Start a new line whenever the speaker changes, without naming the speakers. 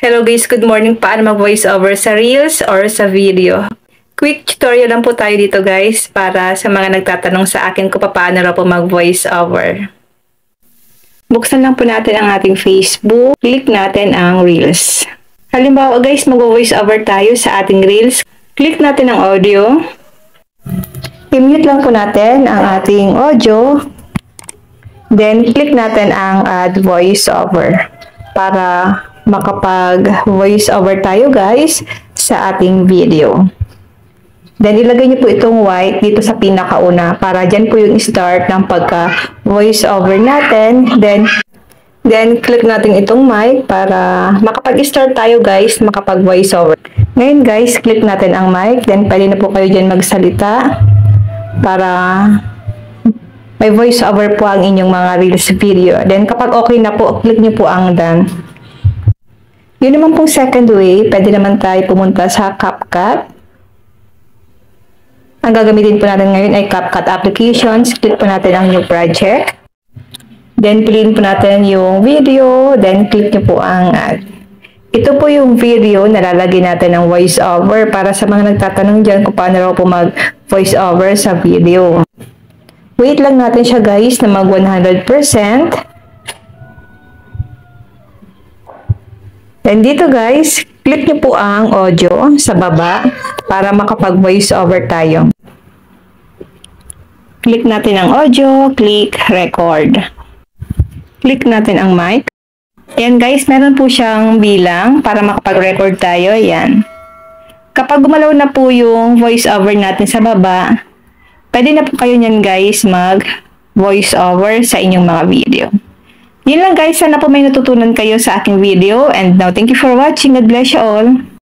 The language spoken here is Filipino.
Hello guys, good morning. Paano mag-voice over sa Reels or sa video? Quick tutorial lang po tayo dito guys para sa mga nagtatanong sa akin kung paano raw po mag-voice over. Buksan lang po natin ang ating Facebook. Click natin ang Reels. Halimbawa guys, mag-voice over tayo sa ating Reels. Click natin ang audio. I-mute lang po natin ang ating audio. Then, click natin ang add voice over para makapag-voice over tayo guys sa ating video. Then, ilagay niyo po itong white dito sa pinakauna para dyan po yung start ng pagka-voice over natin. Then, click natin itong mic para makapag-start tayo guys, makapag-voice over. Ngayon guys, click natin ang mic. Then, pwede na po kayo dyan magsalita para may voice over po ang inyong mga Reels video. Then, kapag okay na po, click niyo po ang done. Yun naman pong second way, pwede naman tayo pumunta sa CapCut. Ang gagamitin po natin ngayon ay CapCut applications. Click po natin ang new project. Then, piliin po natin yung video. Then, click nyo po ang add. Ito po yung video na lalagyan natin ng voice over para sa mga nagtatanong dyan kung paano raw po mag-voice over sa video. Wait lang natin siya guys na mag 100%. Then dito guys, click nyo po ang audio sa baba para makapag-voice over tayo. Click natin ang audio, click record. Click natin ang mic. Ayan guys, meron po siyang bilang para makapag-record tayo. Ayan. Kapag gumalaw na po yung voice over natin sa baba, pwede na po kayo nyan guys mag-voice over sa inyong mga video. Yun lang guys, sana po may natutunan kayo sa aking video. And now, thank you for watching. God bless you all.